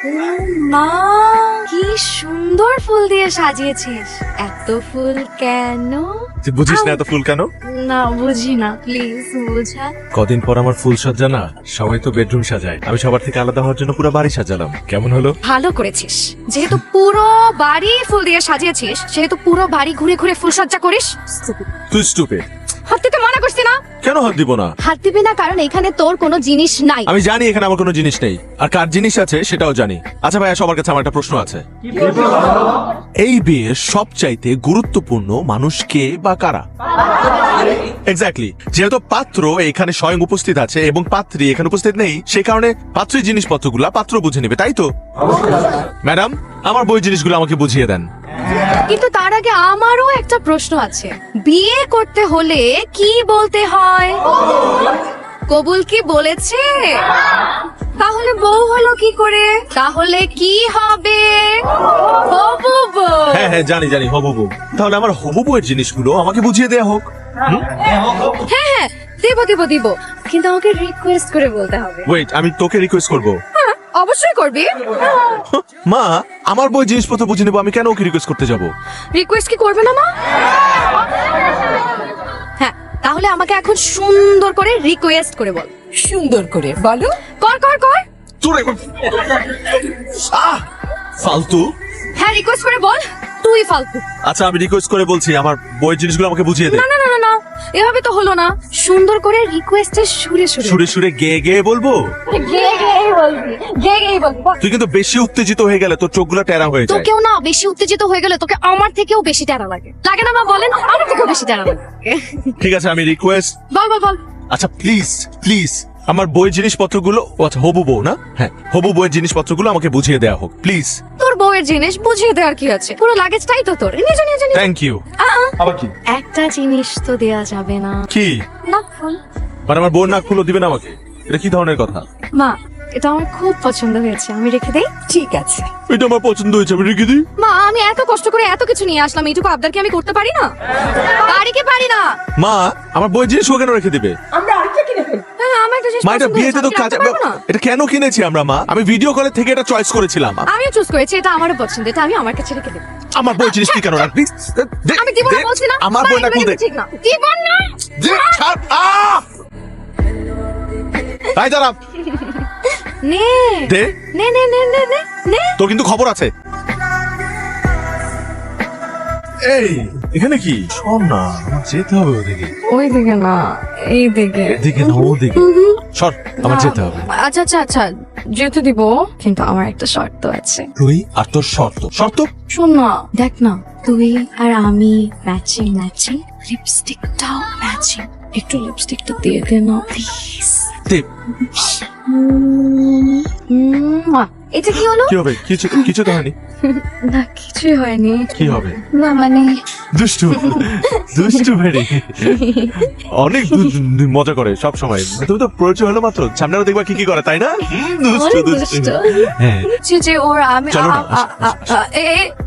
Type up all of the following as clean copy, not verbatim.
মা কি সুন্দর ফুল দিয়ে সাজিয়েছিস, এত ফুল কেন? তুই বুঝিস না এত ফুল কেন? না বুঝি না, প্লিজ বুঝা। কদিন পর আমার ফুল সজ্জা না, সবাই তো বেডরুম সাজায়, আমি সবার থেকে আলাদা হওয়ার জন্য পুরো বাড়ি সাজালাম। কেমন হলো? ভালো করেছিস, যেহেতু পুরো বাড়ি ফুল দিয়ে সাজিয়েছিস সেহেতু পুরো বাড়ি ঘুরে ঘুরে ফুল সজ্জা করিস। তুই স্টুপিড। হাত দিতে মানা করছি না? কেন হাত দিব না? হাত দিবি না কারণ এখানে তোর কোনো জিনিস নাই। আমি জানি এখানে আমার কোনো জিনিস নেই, আর কার জিনিস আছে সেটাও জানি। আচ্ছা ভাইয়া, সবার কাছে আমার একটা প্রশ্ন আছে। এই বিয়ের সবচাইতে গুরুত্বপূর্ণ মানুষ কে বা কারা? এক্স্যাক্টলি, যেহেতু পাত্র এখানে স্বয়ং উপস্থিত আছে এবং পাত্রী এখানে উপস্থিত নেই, সে কারণে পাত্রীর জিনিসপত্রগুলো পাত্র বুঝে নেবে, তাই তো? ম্যাডাম, আমার বই জিনিসগুলো আমাকে বুঝিয়ে দেন। কিন্তু তার আগে আমারও একটা প্রশ্ন আছে। বিয়ে করতে হলে কি বলতে হয়? কবুল কি বলেছে? তাহলে বউ হলো কি করে? তাহলে কি হবে? হবু বউ। হ্যাঁ হ্যাঁ, জানি জানি, হবু বউ। তাহলে আমার হবু বউয়ের জিনিসগুলো আমাকে বুঝিয়ে দেয়া হোক। হ্যাঁ হ্যাঁ, দিব দিব দিব, কিন্তু আমাকে রিকোয়েস্ট করে বলতে হবে। ওয়েট, আমি তোকে রিকোয়েস্ট করবো? হ্যাঁ, অবশ্যই করবি। মা, আমার বই জিনিসপত্র বুঝে নেবো, আমি কেন ওকে রিকোয়েস্ট করতে যাবো? রিকোয়েস্ট কি করবে না মা? হ্যাঁ, তাহলে আমাকে এখন সুন্দর করে রিকোয়েস্ট করে বল। সুন্দর করে বলো। কর কর কর। তোর ফালতু। হ্যাঁ, রিকোয়েস্ট করে বল, তুই ফালতু। আচ্ছা, আমি রিকোয়েস্ট করে বলছি, আমার বইয়ের জিনিসগুলো আমাকে বুঝিয়ে দে। না না না না না, এভাবে তো হলো না। সুন্দর করে রিকোয়েস্টের সুরে সুরে সুরে সুরে গেয়ে গেয়ে বলবো। গে গেই বলবি, গে গেই বলবি। তুই কিন্তু বেশি উত্তেজিত হয়ে গেলে তোর চোখগুলো টেরা হয়ে যায়। তোকেও না বেশি উত্তেজিত হয়ে গেলে তোকে আমার থেকেও বেশি টেরা লাগে। লাগে না মা, বলেন? আমার থেকেও বেশি টেরা লাগে। ঠিক আছে, আমি রিকোয়েস্ট। বল বল বল। আচ্ছা প্লিজ প্লিজ, আমার বইয়ের জিনিসপত্রগুলো, আচ্ছা হবু বউ না, হ্যাঁ হবু বইয়ের জিনিসপত্রগুলো আমাকে বুঝিয়ে দেওয়া হোক প্লিজ। তোর বউয়ের জিনিস বুঝিয়ে দেওয়ার কি আছে? পুরো লাগেজটাই তো তোর। নিয়ে যা নিয়ে যা নিয়ে যা। Thank you. আবার কি? একটা জিনিস তো দেয়া যাবে না। কি? না ফুল। মানে আমার বউর নাক ফুলও দিবে না আমাকে? এটা কি ধরনের কথা? মা, এটা আমার খুব পছন্দ হয়েছে, আমি রেখে দেই? ঠিক আছে। এটা আমার পছন্দ হয়েছে, আমি রেখে দিই। মা, আমি এত কষ্ট করে এত কিছু নিয়ে আসলাম, এইটুকু আবদার কি আমি করতে পারি না? পারি কি পারি না? মা, আমার বইয়ের জিনিস ও কেন রেখে দিবে? আমরা আরেকটা কিনে ফেলি। হ্যাঁ, আমার একটা জিনিস মা, এটা পছন্দ বিয়েতে হয়েছে, তো আমি কাজ, রাখতে পারবো না? এটা কেন কিনেছি আমরা মা? আমি ভিডিও কলের থেকে এটা চয়েস করেছিলাম। আমিও চুজ করেছি, এটা আমারও পছন্দ, এটা আমি আমার কাছে রেখে দেব। আমার বই জিনিস তুই কেন রাখবি? আমি দিব না বলছি না। আমার মা, বই নাক এগুলো খুলতে। ঠিক না। দিব না। তাই দাঁড়া, নে দে। নে নে নে নে নে নে। তোর কিন্তু খবর আছে। এই এখানে কি? শোন না, আমার যেতে হবে ওদিকে। ওই দিকে না, এই দিকে। এদিকে না, ওদিকে। সর, আমার যেতে হবে। আচ্ছা আচ্ছা আচ্ছা, যেতে দিব, কিন্তু আমার একটা শর্ত আছে। তুই আর তোর শর্ত? শর্ত? শোন না, দেখ না, তুই আর আমি ম্যাচিং ম্যাচিং, লিপস্টিকটাও ম্যাচিং। একটু লিপস্টিকটা দিয়ে দে না প্লিজ। দেব। এটা কি হলো? কি হবে? কিছু কিছু তো হয়নি। না, কিছুই হয়নি। কি হবে? না মানে দুষ্টু দুষ্টু ভেরি, অনেক মজা করে সব সময়। তুমি তো পরিচয় হলো মাত্র, সামনে দেখবা কি কি করে, তাই না? দুষ্টু অনেক দুষ্টু। দুষ্টু। হ্যাঁ, যে যে ওর আমি চলো না, এ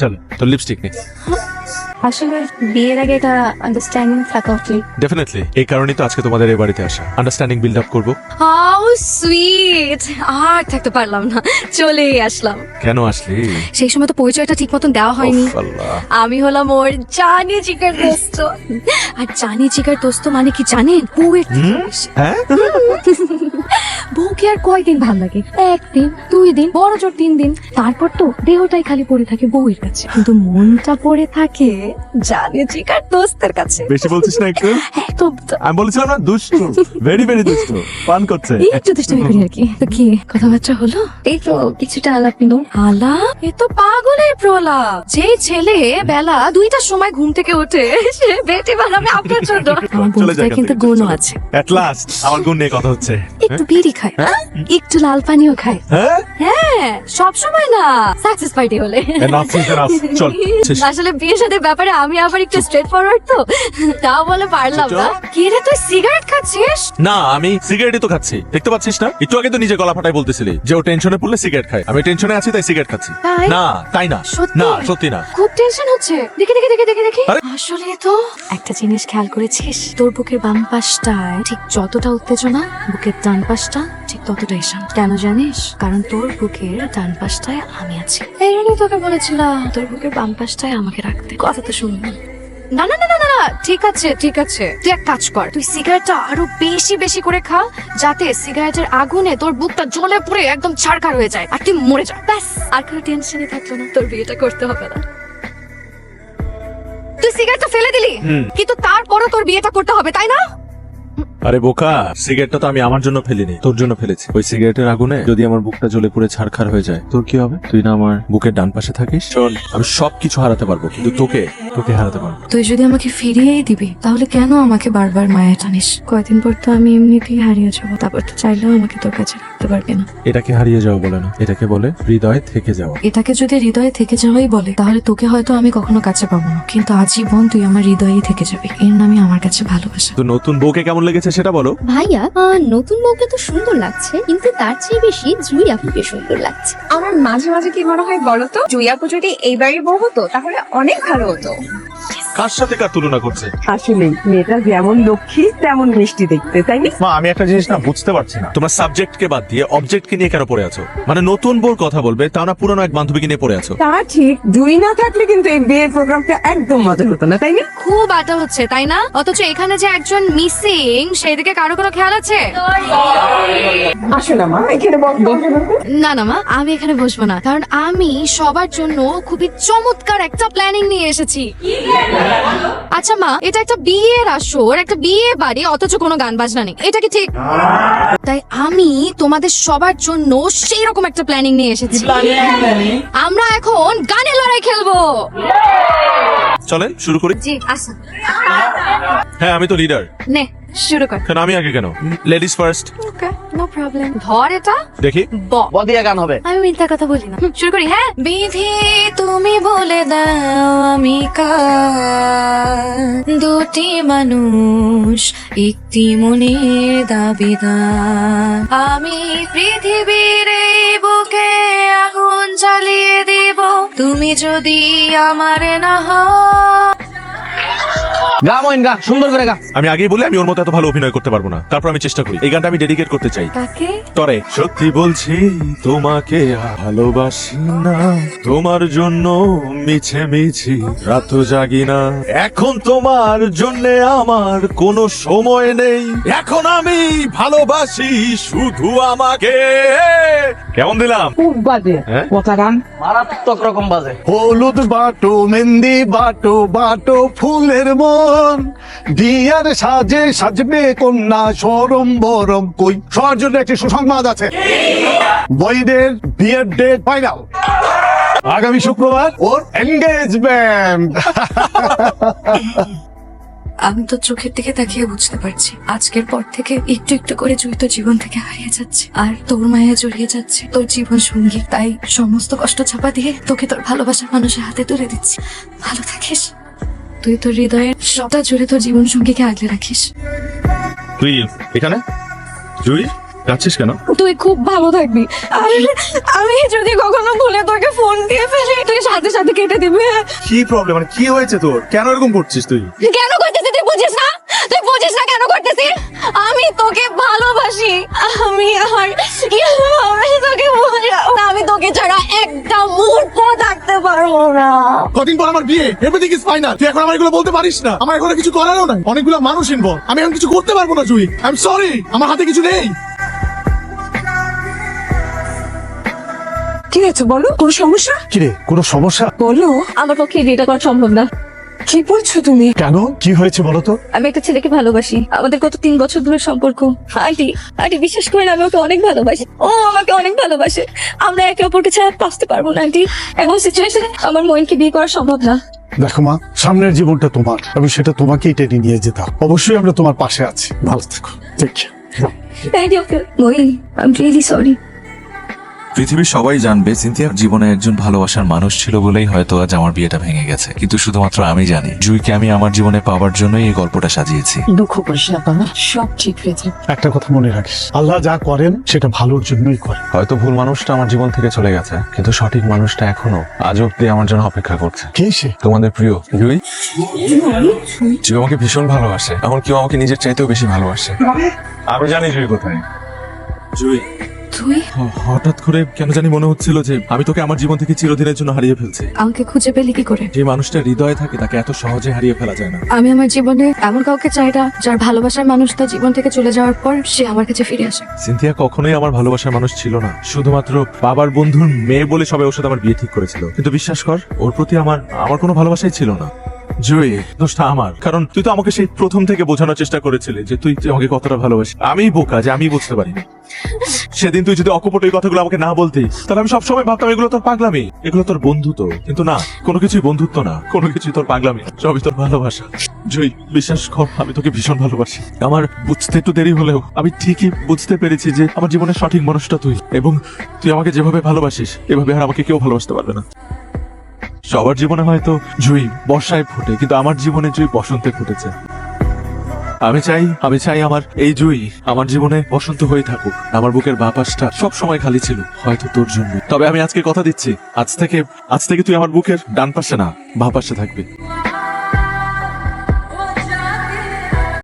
চলো তোর লিপস্টিক নে। আসলে বিয়ের আগে এটা আন্ডারস্ট্যান্ডিং থাকা উচিত। ডেফিনেটলি, এই কারণেই তো আজকে তোমাদের এই বাড়িতে আসা, আন্ডারস্ট্যান্ডিং বিল্ড আপ করবো। হাউ সুইট, আর থাকতে পারলাম না, চলেই আসলাম। কেন আসলি? সেই সময় তো পরিচয়টা ঠিক মতন দেওয়া হয়নি। উফ, আল্লাহ। আমি হলাম ওর জানি জিগার দোস্ত, আর জানি জিগার দোস্ত মানে কি জানেন? বউয়ের থেকে বেশি। হ্যাঁ, বউকে আর কয়দিন ভাল লাগে? একদিন, 2 দিন, বড় জোর 3 দিন। তারপর তো দেহটাই খালি পড়ে থাকে বউয়ের কাছে, কিন্তু মনটা পড়ে থাকে জানি জিগার দোস্তের কাছে। বেশি বলছিস না একটু? একদম তো। আমি বলেছিলাম না, দুষ্টু, ভেরি ভেরি দুষ্টু, পান করছে। একটু দুষ্টামি করি আর কি। তো কি কথাবার্তা হলো? এই তো কিছুটা আলাপ নিল। আলাপ? এ তো পাগলের প্রলাপ। যেই ছেলে বেলা 2টার সময় ঘুম থেকে উঠে সে বেটি বানাবে আপনার জন্য। আমার চলে যাক বন্ধুটার কিন্তু এখান থেকে, গুণও চলে। আছে। At last, আমার গুণ নিয়ে কথা হচ্ছে। একটু বিড়ি খায়, একটু লাল পানিও খায়। হ্যাঁ? হ্যাঁ, সব সময় না, সাকসেস পার্টি হলে। Enough is enough. চল, শেষ। আসলে বিয়ের সাথে ব্যাপারে আমি আবার একটু স্ট্রেট ফরওয়ার্ড তো, তাও বলে পারলাম না। কি রে, তুই সিগারেট খাচ্ছিস? না, আমি সিগারেটই তো খাচ্ছি, দেখতে পাচ্ছিস না? একটু আগে তো নিজে গলা ফাটাই বলতেছিলি যে ও টেনশনে পড়লে সিগারেট খায়। আমি টেনশনে আছি তাই সিগারেট খাচ্ছি। তাই? না, তাই না। সত্যি? না, সত্যি না। খুব টেনশন হচ্ছে। দেখি দেখি দেখি দেখি দেখি। আরে! আসলে তো একটা জিনিস খেয়াল করেছিস, তোর বুকের বাম পাশটায় ঠিক যতটা উত্তেজনা, বুকের ডান পাশটা ঠিক ততটাই শান্ত। কেন জানিস? কারণ তোর বুকের ডান পাশটায় আমি আছি। এই জন্যই তোকে বলেছিলাম তোর বুকের বাম পাশটায় আমাকে রাখতে। কথা তো শুনবি না। না না না না না, ঠিক আছে ঠিক আছে, তুই এক কাজ কর, তুই সিগারেটটা আরো বেশি বেশি করে খা, যাতে সিগারেটের আগুনে তোর বুকটা জ্বলে পুড়ে একদম ছারখার হয়ে যায় আর তুই মরে যা। ব্যাস, আর কোনো টেনশনই থাকলো না, তোর বিয়েটা করতে হবে না। তুই সিগারেটটা ফেলে দিলি, কিন্তু তারপরও তোর বিয়েটা করতে হবে, তাই না? আরে বোকা, সিগারেটটা তো আমি আমার জন্য ফেলিনি, তোর জন্য ফেলেছি। ওই সিগারেটের আগুনে যদি আমার বুকটা জ্বলে পুড়ে ছারখার হয়ে যায়, তোর কি হবে? তুই না আমার বুকের ডান পাশে থাকিস। শোন, আমি সবকিছু হারাতে পারবো, কিন্তু তোকে হারাতে পারবো। তুই যদি আমাকে ফিরিয়েই দিবি, তাহলে কেন আমাকে বারবার মায়া টানিস? কয়দিন পর তো আমি এমনিতেই হারিয়ে যাবো, তারপর তো চাইলেও আমাকে তোর কাছে রাখতে পারবি না। এটাকে হারিয়ে যাওয়া বলে না, এটাকে বলে হৃদয়ে থেকে যাওয়া। এটাকে যদি হৃদয়ে থেকে যাওয়াই বলে, তাহলে তোকে হয়তো আমি কখনো কাছে পাবো না, কিন্তু আজীবন তুই আমার হৃদয়েই থেকে যাবি। এর নামই আমার কাছে ভালোবাসা। তো নতুন বউকে কেমন লেগেছে সেটা বলো। ভাইয়া নতুন বউকে তো সুন্দর লাগছে, কিন্তু তার চেয়ে বেশি জুই আপুকে সুন্দর লাগছে। আমার মাঝে মাঝে কি মনে হয় বলো তো, জুই আপু যদি এই বাড়ির বউ হতো তাহলে অনেক ভালো হতো। কার সাথে কার তুলনা করছে? আসলে মেয়েটা যেমন লক্ষ্মী তেমন মিষ্টি দেখতে, তাই না? মা, আমি একটা জিনিস না বুঝতে পারছি না, তোমরা সাবজেক্টকে বাদ দিয়ে অবজেক্টকে নিয়ে কেন পড়ে আছো? মানে নতুন বউর কথা বলবে, তা না পুরনো এক বান্ধবীকে নিয়ে পড়ে আছো। তা ঠিক, জুই না থাকলে কিন্তু এই বিয়ের প্রোগ্রামটা একদম মজা হতো না, তাই না? খুব আড্ডা হচ্ছে, তাই না? অথচ এখানে যে একজন মিসিং, সেদিকে কারো কোনো খেয়াল আছে? আসলে মা এখানে বসবো না না মা, আমি এখানে বসবো না, কারণ আমি সবার জন্য খুবই চমৎকার একটা প্ল্যানিং নিয়ে এসেছি। আচ্ছা মা, এটা একটা বিয়ের আসর, একটা বিয়ে বাড়ি, অথচ কোনো গান বাজনা নেই, এটা কি ঠিক? তাই আমি তোমাদের সবার জন্য সেই রকম একটা প্ল্যানিং নিয়ে এসেছি। আমরা এখন গানের লড়াই খেলবো। চলেন শুরু করি। জি আসা, হ্যাঁ, আমি তো লিডার। নে শুরু কর। কেন আমি আগে কেন? Ladies first. Okay, no problem. ধর এটা, দেখি। বদিয়া গান হবে। আমি মিথ্যা কথা বলি না। শুরু করি। হ্যাঁ। বিধি তুমি বলে দাও আমি কার, দুটি মানুষ একটি মনের দাবিদার, আমি পৃথিবীর এই বুকে আগুন জ্বালিয়ে দিব তুমি যদি আমার না হও। গা মইন গা, সুন্দর করে গা। আমি আগেই বলি আমি ওর মতো এত ভালো অভিনয় করতে পারবো না, তারপর আমি চেষ্টা করি। এই গানটা আমি ডেডিকেট করতে চাই কাকে? তরে। সত্যি বলছি তোমাকে ভালোবাসি না, তোমার জন্য মিছে মিছি রাত জাগি না, এখন তোমার জন্য আমার কোনো সময় নেই, এখন আমি ভালোবাসি শুধু আমাকে। কেমন দিলাম? খুব বাজে হ্যাঁ? কথা গান। মারাত্মক রকম বাজে। হলুদ বাটো মেহেন্দি বাটো বাটো ফুলের মন, বিয়ার সাজে সাজবে কন্যা সরম বরম কই। সবার জন্য একটি সুসংবাদ আছে, বইদের বিয়ের ডেট ফাইনাল। আগামী শুক্রবার ওর এনগেজমেন্ট। আমি তো চোখের দিকে তাকিয়ে বুঝতে পারছি, আজকের পর থেকে একটু একটু করে জুই তোর জীবন থেকে হারিয়ে যাচ্ছে, আর তোর মায়া জড়িয়ে যাচ্ছে তোর জীবন সঙ্গী। তাই সমস্ত কষ্ট চাপা দিয়ে তোকে তোর ভালোবাসার মানুষের হাতে তুলে দিচ্ছি। ভালো থাকিস, তুই তোর হৃদয়ের সবটা জুড়ে তোর জীবন সঙ্গীকে আগলে রাখিস। তুই এখানে? জুই, যাচ্ছিস কেন? তুই খুব ভালো থাকবি, আর আমি যদি কখনো ভুলে তোকে ফোন দিয়ে ফেলি, তুই সাথে সাথে কেটে দিবি। কি প্রবলেম? মানে কি হয়েছে তোর? কেন এরকম করছিস তুই? কেন করতেছিস তুই বুঝিস না? তুই বুঝিস না কেন করতেছিস? আমি তোকে ভালোবাসি, আমি তোকে আমি তোকে ছাড়া একটা মুহূর্ত থাকতে পারবো না। কদিন পর আমার বিয়ে, এভরিথিং ইজ ফাইনাল। তুই এখন আমার এগুলো বলতে পারিস না, আমার এখন কিছু করারও নাই। অনেকগুলো মানুষ ইনভলভ, আমি এখন কিছু করতে পারবো না জুই। আই এম সরি, আমার হাতে কিছু নেই। কি হয়েছে বলো, কোন সমস্যা? কিরে, কোনো সমস্যা? বলো। আমার পক্ষে বিয়েটা করা সম্ভব না। কি বলছো তুমি? কেন, কি হয়েছে বলো তো? আমি একটা ছেলেকে ভালোবাসি, আমাদের গত 3 বছর ধরে সম্পর্ক। আন্টি বিশ্বাস করেন, আমি ওকে অনেক ভালোবাসি, ও আমাকে অনেক ভালোবাসে। আমরা একে অপরকে ছাড়া বাঁচতে পারবো না আন্টি। এখন সিচুয়েশনে আমার মইনকে বিয়ে করা সম্ভব না। দেখো মা, সামনের জীবনটা তোমার এবং সেটা তোমাকেই টেনে নিয়ে যেতে হবে। অবশ্যই আমরা তোমার পাশে আছি। ভালো থেকো। Take care. Thank you Moin, I am really sorry. পৃথিবীর সবাই জানবে সিনথিয়ার জীবনে একজন ভালোবাসার মানুষ ছিল বলেই হয়তো আজ আমার বিয়েটা ভেঙে গেছে, কিন্তু শুধুমাত্র আমি জানি জুইকে আমি আমার জীবনে পাওয়ার জন্যই এই গল্পটা সাজিয়েছি। দুঃখ করিস না বাবা, সব ঠিক হয়ে যাবে। একটা কথা মনে রাখিস, আল্লাহ যা করেন সেটা ভালোর জন্যই করেন। হয়তো ভুল মানুষটা আমার জীবন থেকে চলে গেছে, কিন্তু সঠিক মানুষটা এখনো আজ অব্দি আমার জন্য অপেক্ষা করছে। কে সে? তোমাদের প্রিয় জুই। জুই আমাকে ভীষণ ভালোবাসে, এখন কেউ আমাকে নিজের চাইতেও বেশি ভালোবাসে। আমি জানি জুই কোথায়। জুই, তুই হঠাৎ করে কেন জানি মনে হচ্ছিল যে আমি তোকে আমার জীবন থেকে চিরদিনের জন্য হারিয়ে ফেলছি। আমাকে খুঁজে পেলি কি করে? যে মানুষটা হৃদয়ে থাকে তাকে এত সহজে হারিয়ে ফেলা যায় না। আমি আমার জীবনে এমন কাউকে চাই না যার ভালোবাসার মানুষ তার জীবন থেকে চলে যাওয়ার পর সে আমার কাছে ফিরে আসে। সিনথিয়া কখনোই আমার ভালোবাসার মানুষ ছিল না, শুধুমাত্র বাবার বন্ধুর মেয়ে বলে সবাই ওর সাথে আমার বিয়ে ঠিক করেছিল। কিন্তু বিশ্বাস কর, ওর প্রতি আমার কোনো ভালোবাসাই ছিল না। জুই, দোষটা আমার, কারণ তুই তো আমাকে সেই প্রথম থেকে বোঝানোর চেষ্টা করেছিলি যে তুই আমাকে কতটা ভালোবাসি। আমি বোকা যে আমি বুঝতে পারিনি। সেদিন তুই যদি অকপট এই কথাগুলো আমাকে না বলতি, তাহলে আমি সবসময় ভাবতাম এগুলো তোর পাগলামি, এগুলো তোর বন্ধুত্ব। কিন্তু না, কোনো কিছুই বন্ধুত্ব না, কোনো কিছুই তোর পাগলামি, সবই তোর ভালোবাসা। জুই, বিশ্বাস কর, আমি তোকে ভীষণ ভালোবাসি। আমার বুঝতে একটু দেরি হলেও আমি ঠিকই বুঝতে পেরেছি যে আমার জীবনের সঠিক মানুষটা তুই, এবং তুই আমাকে যেভাবে ভালোবাসিস এভাবে আর আমাকে কেউ ভালোবাসতে পারবে না। সবার জীবনে হয়তো জুই বর্ষায় ফোটে, কিন্তু আমার জীবনে জুই বসন্তে ফুটেছে। আমি চাই আমার এই জুই আমার জীবনে বসন্ত হয়ে থাকুক। আমার বুকের বাঁ পাশটা সব সময় খালি ছিল, হয়তো তোর জন্য। তবে আমি আজকে কথা দিচ্ছি, আজ থেকে তুই আমার বুকের ডান পাশে না, বাঁ পাশে থাকবি।